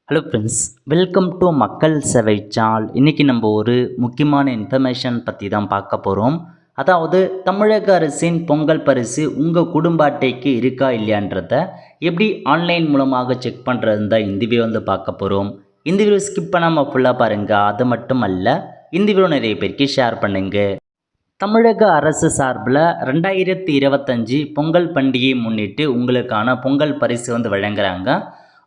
Hello friends, welcome to மக்கள் சேவை channel. இன்றைக்கி நம்ம ஒரு முக்கியமான இன்ஃபர்மேஷன் பற்றி தான் பார்க்க போகிறோம். அதாவது தமிழக அரசின் பொங்கல் பரிசு உங்கள் குடும்ப அட்டைக்கு இருக்கா இல்லையான்றத எப்படி ஆன்லைன் மூலமாக செக் பண்ணுறது தான் இந்த வீடியோ பார்க்க போகிறோம். இந்த வீடியோ ஸ்கிப் பண்ணாமல் ஃபுல்லாக பாருங்கள். அது மட்டும் அல்ல, இந்த வீடியோ நிறைய பேருக்கு ஷேர் பண்ணுங்கள். தமிழக அரசு சார்பில் 2025 பொங்கல் பண்டிகையை முன்னிட்டு உங்களுக்கான பொங்கல் பரிசு வழங்குறாங்க.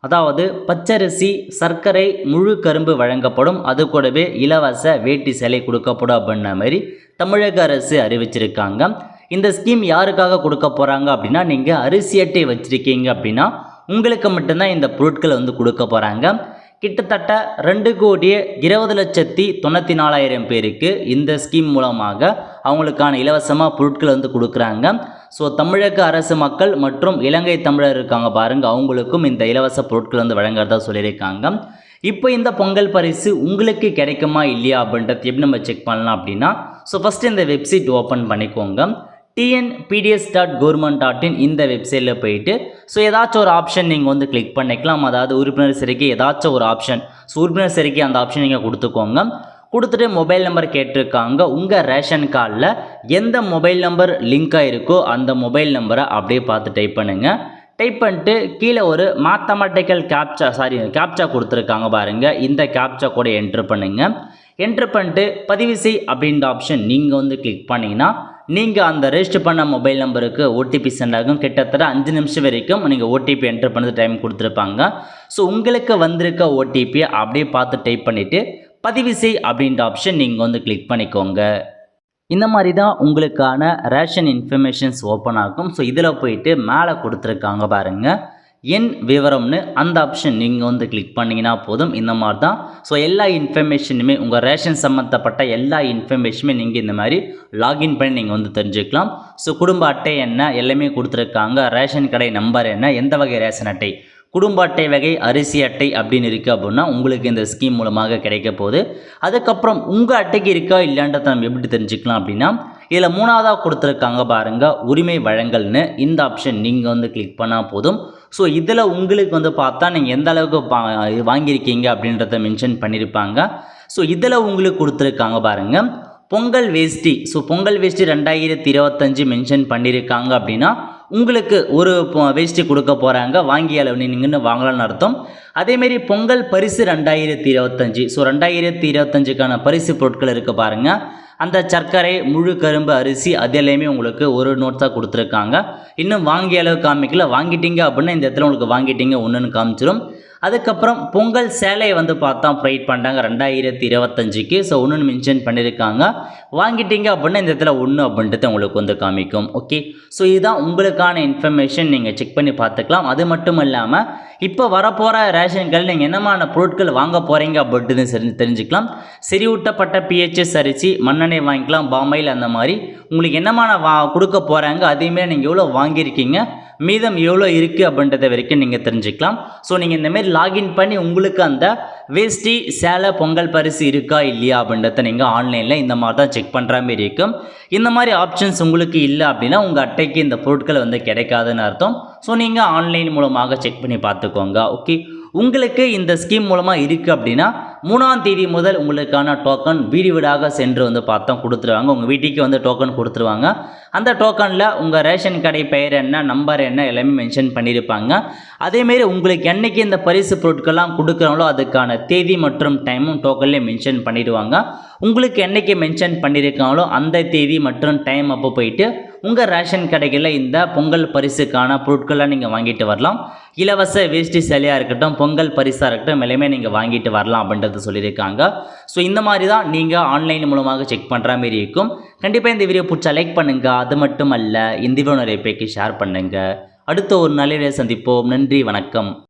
அதாவது பச்சரிசி, சர்க்கரை, முழு கரும்பு வழங்கப்படும். அது கூடவே இலவச வேட்டி சேலை கொடுக்கப்படும் அப்படின்ன மாதிரி தமிழக அரசு அறிவிச்சிருக்காங்க. இந்த ஸ்கீம் யாருக்காக கொடுக்க போகிறாங்க அப்படின்னா, நீங்கள் அரிசி அட்டை வச்சுருக்கீங்க அப்படின்னா உங்களுக்கு மட்டும்தான் இந்த பொருட்களை கொடுக்க போகிறாங்க. கிட்டத்தட்ட 2,20,94,000 பேருக்கு இந்த ஸ்கீம் மூலமாக அவங்களுக்கான இலவசமாக பொருட்களை கொடுக்குறாங்க. ஸோ தமிழக அரசு மக்கள் மற்றும் இலங்கை தமிழர் இருக்காங்க பாருங்கள், அவங்களுக்கும் இந்த இலவச பொருட்கள் வழங்குறதா சொல்லியிருக்காங்க. இப்போ இந்த பொங்கல் பரிசு உங்களுக்கு கிடைக்குமா இல்லையா அப்படின்றது எப்படி நம்ம செக் பண்ணலாம் அப்படின்னா, ஸோ ஃபஸ்ட்டு இந்த வெப்சைட் ஓப்பன் பண்ணிக்கோங்க. tnpds.government.in இந்த வெப்சைட்டில் போயிட்டு ஸோ ஏதாச்சும் ஒரு ஆப்ஷன் நீங்கள் கிளிக் பண்ணிக்கலாம். அதாவது உறுப்பினர் சரிக்கை ஏதாச்சும் ஒரு ஆப்ஷன், ஸோ உறுப்பினர் சரிக்கை அந்த ஆப்ஷன் நீங்கள் கொடுத்துக்கோங்க. கொடுத்துட்டு மொபைல் நம்பர் கேட்டிருக்காங்க. உங்கள் ரேஷன் கார்டில் எந்த மொபைல் நம்பர் லிங்காக இருக்கோ அந்த மொபைல் நம்பரை அப்படியே பார்த்து டைப் பண்ணுங்கள். டைப் பண்ணிட்டு கீழே ஒரு மேத்தமெட்டிக்கல் கேப்சா கொடுத்துருக்காங்க பாருங்கள். இந்த கேப்சா கூட என்ட்ரு பண்ணுங்கள். என்ட்ரு பண்ணிட்டு பதிவு செய் அப்படின்ற ஆப்ஷன் நீங்கள் கிளிக் பண்ணிங்கன்னா நீங்கள் அந்த ரெஜிஸ்டர் பண்ண மொபைல் நம்பருக்கு ஓடிபி சென்ட் ஆகும். கிட்டத்தட்ட 5 நிமிஷம் வரைக்கும் நீங்கள் ஓடிபி என்ட்ரு பண்ணது டைம் கொடுத்துருப்பாங்க. ஸோ உங்களுக்கு வந்திருக்க ஓடிபியை அப்படியே பார்த்து டைப் பண்ணிவிட்டு பதிவு செய் அப்படின்ற ஆப்ஷன் நீங்கள் கிளிக் பண்ணிக்கோங்க. இந்த மாதிரி தான் உங்களுக்கான ரேஷன் இன்ஃபர்மேஷன்ஸ் ஓப்பன் ஆகும். ஸோ இதில் போயிட்டு மேலே கொடுத்துருக்காங்க பாருங்கள், என் விவரம்னு அந்த ஆப்ஷன் நீங்கள் கிளிக் பண்ணிங்கன்னா போதும். இந்த மாதிரி தான் ஸோ எல்லா இன்ஃபர்மேஷனுமே உங்கள் ரேஷன் சம்மந்தப்பட்ட எல்லா இன்ஃபர்மேஷனுமே நீங்கள் இந்த மாதிரி லாகின் பண்ணி நீங்கள் தெரிஞ்சுக்கலாம். ஸோ குடும்ப அட்டை என்ன எல்லாமே கொடுத்துருக்காங்க. ரேஷன் கடை நம்பர் என்ன, எந்த வகை ரேஷன் அட்டை, குடும்ப அட்டை வகை, அரிசி அட்டை அப்படின்னு இருக்குது அப்படின்னா உங்களுக்கு இந்த ஸ்கீம் மூலமாக கிடைக்க போகுது. அதுக்கப்புறம் உங்கள் அட்டைக்கு இருக்கா இல்லைன்றதை நம்ம எப்படி தெரிஞ்சுக்கலாம் அப்படின்னா, இதில் 3ஆவதாக கொடுத்துருக்காங்க பாருங்கள், உரிமை வழங்கல்னு இந்த ஆப்ஷன் நீங்கள் கிளிக் பண்ணால் போதும். ஸோ இதில் உங்களுக்கு பார்த்தா நீங்கள் எந்த அளவுக்கு வாங்கியிருக்கீங்க அப்படின்றத மென்ஷன் பண்ணியிருப்பாங்க. ஸோ இதில் உங்களுக்கு கொடுத்துருக்காங்க பாருங்கள், பொங்கல் வேஷ்டி. ஸோ பொங்கல் வேஷ்டி 2025 மென்ஷன் பண்ணியிருக்காங்க அப்படின்னா உங்களுக்கு ஒரு வேஷ்டி கொடுக்க போகிறாங்க. வாங்கி அளவு நீங்கன்னு வாங்கலாம்னு அர்த்தம். அதேமாரி பொங்கல் பரிசு 2025. ஸோ 2025க்கான பரிசு பொருட்கள் இருக்குது பாருங்கள். அந்த சர்க்கரை, முழு கரும்பு, அரிசி அது எல்லாமே உங்களுக்கு ஒரு நோட்ஸாக கொடுத்துருக்காங்க. இன்னும் வாங்கிய அளவு காமிக்கல. வாங்கிட்டீங்க அப்படின்னா இந்த இடத்துல உங்களுக்கு வாங்கிட்டீங்க ஒன்றுன்னு காமிச்சிடும். அதுக்கப்புறம் பொங்கல் சேலையை பார்த்தா ப்ரைட் பண்ணுறாங்க 2025க்கு. ஸோ ஒன்றுன்னு மென்ஷன் பண்ணியிருக்காங்க. வாங்கிட்டீங்க அப்படின்னா இந்த இடத்துல 1 அப்படின்றது உங்களுக்கு காமிக்கும். ஓகே, ஸோ இதுதான் உங்களுக்கான இன்ஃபர்மேஷன். நீங்கள் செக் பண்ணி பார்த்துக்கலாம். அது மட்டும் இல்லாமல் இப்போ வரப்போகிற ரேஷன்கள் நீங்கள் என்னமான பொருட்கள் வாங்க போகிறீங்க அப்படின்றது தெரிஞ்சுக்கலாம். செறிவூட்டப்பட்ட பிஹெச்எஸ் அரிசி, மண்ணெண்ணெய் வாங்கிக்கலாம், பாமாயில் அந்த மாதிரி உங்களுக்கு என்னமான கொடுக்க போகிறாங்க. அதேமாரி நீங்கள் எவ்வளோ வாங்கியிருக்கீங்க, மீதம் எவ்வளோ இருக்குது அப்படின்றத வரைக்கும் நீங்கள் தெரிஞ்சுக்கலாம். ஸோ நீங்கள் இந்தமாரி லாகின் பண்ணி உங்களுக்கு அந்த வேஷ்டி, சேலை, பொங்கல் பரிசு இருக்கா இல்லையா அப்படின்றத நீங்கள் ஆன்லைனில் இந்த மாதிரி தான் செக் பண்ணுற மாரி இருக்கும். இந்த மாதிரி ஆப்ஷன்ஸ் உங்களுக்கு இல்லை அப்படின்னா உங்கள் அட்டைக்கு இந்த பொருட்கள் கிடைக்காதுன்னு அர்த்தம். ஸோ நீங்கள் ஆன்லைன் மூலமாக செக் பண்ணி பார்த்துக்கோங்க. ஓகே, உங்களுக்கு இந்த ஸ்கீம் மூலமாக இருக்குது அப்படின்னா 3ஆம் தேதி முதல் உங்களுக்கான டோக்கன் வீடு வீடாக சென்று பார்த்தா கொடுத்துருவாங்க. உங்கள் வீட்டுக்கு டோக்கன் கொடுத்துருவாங்க. அந்த டோக்கனில் உங்கள் ரேஷன் கடை பெயர் என்ன, நம்பர் என்ன எல்லாமே மென்ஷன் பண்ணியிருப்பாங்க. அதேமாரி உங்களுக்கு என்றைக்கு இந்த பரிசு பொருட்கள்லாம் கொடுக்குறாங்களோ அதுக்கான தேதி மற்றும் டைமும் டோக்கன்லேயே மென்ஷன் பண்ணிடுவாங்க. உங்களுக்கு என்றைக்கு மென்ஷன் பண்ணியிருக்காங்களோ அந்த தேதி மற்றும் டைம் அப்போ போயிட்டு உங்கள் ரேஷன் கடைகளில் இந்த பொங்கல் பரிசுக்கான பொருட்கள்லாம் நீங்கள் வாங்கிட்டு வரலாம். இலவச வேஷ்டி சேலையாக இருக்கட்டும், பொங்கல் பரிசாக இருக்கட்டும், எல்லாமே நீங்கள் வாங்கிட்டு வரலாம் அப்படின்றது சொல்லியிருக்காங்க. ஸோ இந்த மாதிரி தான் நீங்கள் ஆன்லைன் மூலமாக செக் பண்ணுற மாரி இருக்கும். கண்டிப்பாக இந்த வீடியோ பிடிச்சா லைக் பண்ணுங்கள். அது மட்டும் அல்ல, இந்த வீடியோ நிறைய பேருக்கு ஷேர் பண்ணுங்கள். அடுத்த ஒரு நல்ல சந்திப்போம். நன்றி, வணக்கம்.